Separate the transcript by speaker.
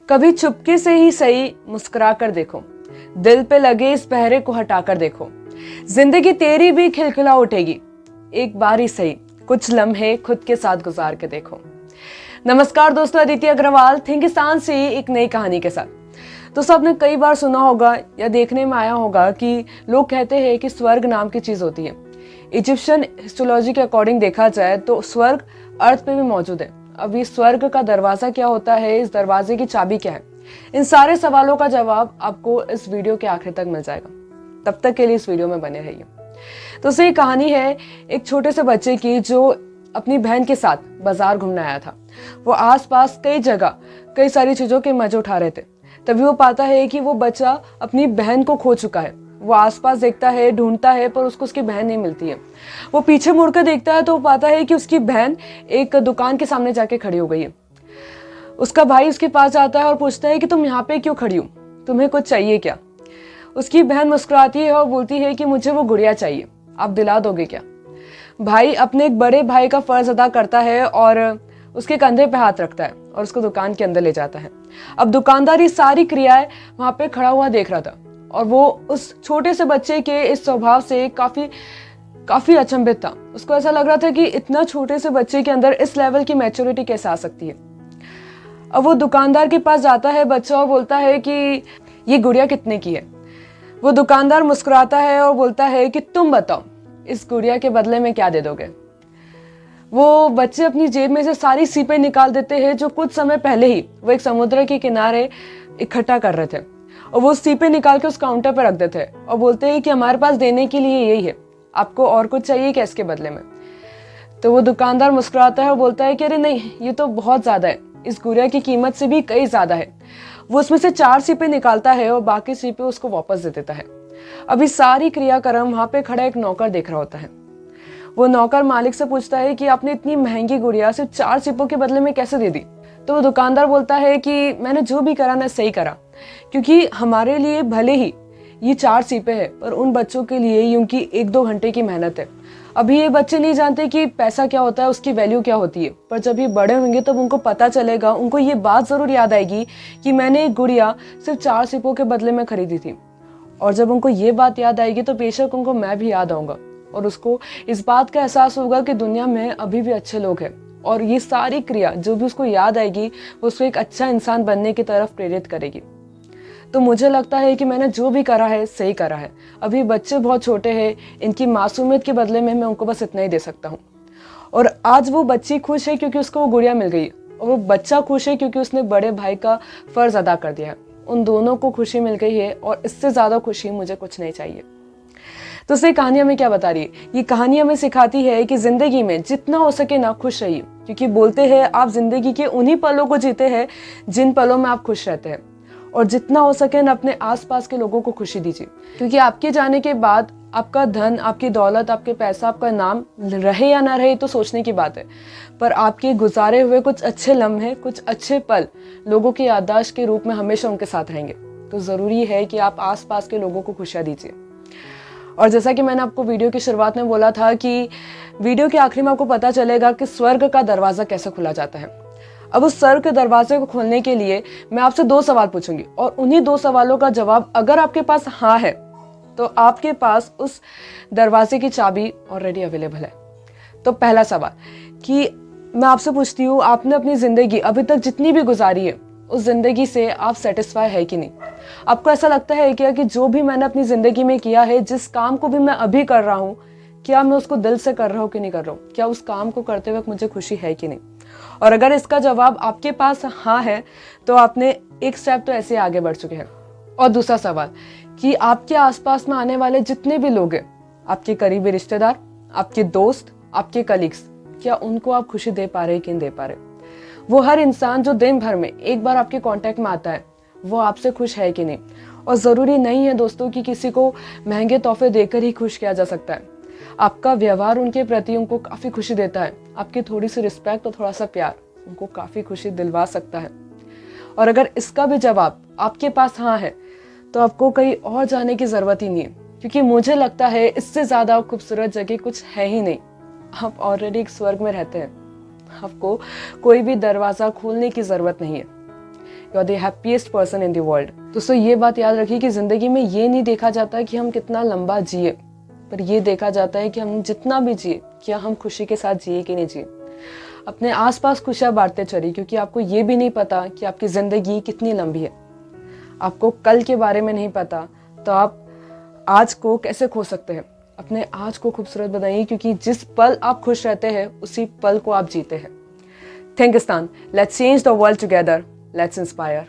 Speaker 1: कभी चुपके से ही सही मुस्कुरा कर देखो, दिल पे लगे इस पहरे को हटाकर देखो, जिंदगी तेरी भी खिलखिला उठेगी, एक बार ही सही कुछ लम्हे खुद के साथ गुजार के देखो। नमस्कार दोस्तों, अदिति अग्रवाल थिंकिस्तान से एक नई कहानी के साथ। दोस्तों, आपने कई बार सुना होगा या देखने में आया होगा कि लोग कहते हैं कि स्वर्ग नाम की चीज होती है। इजिप्शियन हिस्टोलॉजी के अकॉर्डिंग देखा जाए तो स्वर्ग अर्थ पे भी मौजूद है। अभी स्वर्ग का दरवाजा क्या होता है, इस दरवाजे की चाबी क्या है, इन सारे सवालों का जवाब आपको इस वीडियो के आखिर तक मिल जाएगा। तब तक के लिए इस वीडियो में बने रहिए। तो ये कहानी है एक छोटे से बच्चे की जो अपनी बहन के साथ बाजार घूमने आया था। वो आसपास कई जगह कई सारी चीजों के मजे उठा रहे थे। तभी वो पाता है कि वो बच्चा अपनी बहन को खो चुका है। वो आसपास देखता है, ढूंढता है, पर उसको उसकी बहन नहीं मिलती है। वो पीछे मुड़कर देखता है तो वो पाता है कि उसकी बहन एक दुकान के सामने जाके खड़ी हो गई है। उसका भाई उसके पास जाता है और पूछता है कि तुम यहाँ पे क्यों खड़ी हो, तुम्हें कुछ चाहिए क्या? उसकी बहन मुस्कुराती है और बोलती है कि मुझे वो गुड़िया चाहिए, आप दिला दोगे क्या? भाई अपने एक बड़े भाई का फर्ज अदा करता है और उसके कंधे पे हाथ रखता है और उसको दुकान के अंदर ले जाता है। अब दुकानदार ये सारी क्रियाएं वहां पे खड़ा हुआ देख रहा था और वो उस छोटे से बच्चे के इस स्वभाव से काफी अचंभित था। उसको ऐसा लग रहा था कि इतना छोटे से बच्चे के अंदर इस लेवल की मैच्योरिटी कैसे आ सकती है। अब वो दुकानदार के पास जाता है बच्चा और बोलता है कि ये गुड़िया कितने की है? वो दुकानदार मुस्कुराता है और बोलता है कि तुम बताओ, इस गुड़िया के बदले में क्या दे दोगे? वो बच्चे अपनी जेब में से सारी सीपें निकाल देते हैं जो कुछ समय पहले ही वो एक समुद्र के किनारे इकट्ठा कर रहे थे, और वो सीपें निकाल के उस काउंटर पर रख देते हैं और बोलते हैं कि हमारे पास देने के लिए यही है, आपको और कुछ चाहिए क्या इसके बदले में? तो वो दुकानदार मुस्कुराता है और बोलता है कि अरे नहीं, ये तो बहुत ज्यादा है, इस गुड़िया की कीमत से भी कई ज्यादा है। वो उसमें से 4 सीपें निकालता है और बाकी सीपें उसको वापस दे देता है। अभी सारी क्रियाक्रम वहां पे खड़ा एक नौकर देख रहा होता है। वो नौकर मालिक से पूछता है कि आपने इतनी महंगी गुड़िया सिर्फ 4 सीपों के बदले में कैसे दे दी? तो वो दुकानदार बोलता है कि मैंने जो भी करा ना सही करा, क्योंकि हमारे लिए भले ही ये 4 सीपें हैं, पर उन बच्चों के लिए यूं की 1-2 घंटे की मेहनत है। अभी ये बच्चे नहीं जानते कि पैसा क्या होता है, उसकी वैल्यू क्या होती है, पर जब ये बड़े होंगे तब उनको पता चलेगा, उनको ये बात जरूर याद आएगी कि मैंने एक गुड़िया सिर्फ 4 सीपों के बदले में खरीदी थी। और जब उनको ये बात याद आएगी तो बेशक उनको मैं भी याद आऊंगा और उसको इस बात का एहसास होगा कि दुनिया में अभी भी अच्छे लोग हैं। और ये सारी क्रिया जो भी उसको याद आएगी वो उसको एक अच्छा इंसान बनने की तरफ प्रेरित करेगी। तो मुझे लगता है कि मैंने जो भी करा है सही करा है। अभी बच्चे बहुत छोटे हैं, इनकी मासूमियत के बदले में मैं उनको बस इतना ही दे सकता हूँ। और आज वो बच्ची खुश है क्योंकि उसको वो गुड़िया मिल गई, और वो बच्चा खुश है क्योंकि उसने बड़े भाई का फर्ज अदा कर दिया है। उन दोनों को खुशी मिल गई है और इससे ज्यादा खुशी मुझे कुछ नहीं चाहिए। तो ये कहानी हमें क्या बता रही है? ये कहानी हमें सिखाती है कि जिंदगी में जितना हो सके ना खुश रहिए, क्योंकि बोलते हैं आप जिंदगी के उन्हीं पलों को जीते हैं जिन पलों में आप खुश रहते हैं। और जितना हो सके ना अपने आसपास के लोगों को खुशी दीजिए, क्योंकि आपके जाने के बाद आपका धन, आपकी दौलत, आपके पैसा, आपका नाम रहे या ना रहे तो सोचने की बात है, पर आपके गुजारे हुए कुछ अच्छे लम्हे, कुछ अच्छे पल लोगों की याददाश्त के रूप में हमेशा उनके साथ रहेंगे। तो जरूरी है कि आप आसपास के लोगों को खुशियां दीजिए। और जैसा कि मैंने आपको वीडियो की शुरुआत में बोला था कि वीडियो के आखिरी में आपको पता चलेगा कि स्वर्ग का दरवाजा कैसे खुला जाता है। अब उस स्वर्ग के दरवाजे को खोलने के लिए मैं आपसे 2 सवाल पूछूंगी, और उन्हीं 2 सवालों का जवाब अगर आपके पास हाँ है तो आपके पास उस दरवाजे की चाबी ऑलरेडी अवेलेबल है। तो पहला सवाल कि मैं आपसे पूछती हूँ, आपने अपनी जिंदगी अभी तक जितनी भी गुजारी है उस जिंदगी से आप सेटिस्फाई है कि नहीं? आपको ऐसा लगता है क्या कि जो भी मैंने अपनी जिंदगी में किया है, जिस काम को भी मैं अभी कर रहा हूँ, क्या मैं उसको दिल से कर रहा हूँ कि नहीं कर रहा हूँ? क्या उस काम को करते वक्त मुझे खुशी है कि नहीं? और अगर इसका जवाब आपके पास हाँ है तो आपने एक स्टेप तो ऐसे आगे बढ़ चुके हैं। और दूसरा सवाल कि आपके आसपास में आने वाले जितने भी लोग हैं, आपके करीबी रिश्तेदार, आपके दोस्त, आपके कलीग्स, क्या उनको आप खुशी दे पा रहे कि नहीं दे पा रहे? वो हर इंसान जो दिन भर में एक बार आपके कांटेक्ट में आता है, वो आपसे खुश है कि नहीं? और जरूरी नहीं है दोस्तों कि किसी को महंगे तोहफे देकर ही खुश किया जा सकता है। आपका व्यवहार उनके प्रति उनको काफी खुशी देता है। आपकी थोड़ी सी रिस्पेक्ट और थोड़ा सा प्यार उनको काफी खुशी दिलवा सकता है। और अगर इसका भी जवाब आपके पास हाँ है तो आपको कहीं और जाने की जरूरत ही नहीं है, क्योंकि मुझे लगता है इससे ज्यादा खूबसूरत जगह कुछ है ही नहीं। आप ऑलरेडी एक स्वर्ग में रहते हैं, आपको कोई भी दरवाजा खोलने की जरूरत नहीं है। You are the happiest person in the world. दोस्तों ये बात याद रखिए कि ज़िंदगी में ये नहीं देखा जाता कि हम कितना लंबा जिए, पर ये देखा जाता है कि हम जितना भी जिए क्या हम खुशी के साथ जिए कि नहीं जिए। अपने आसपास खुशियाँ बांटते चलिए, क्योंकि आपको ये भी नहीं पता कि आपकी ज़िंदगी कितनी लंबी है। आपको कल के बारे में नहीं पता, तो आप आज को कैसे खो सकते हैं। अपने आज को खूबसूरत बनाइए, क्योंकि जिस पल आप खुश रहते हैं उसी पल को आप जीते हैं। Thinkstan, let's change the world together, let's inspire.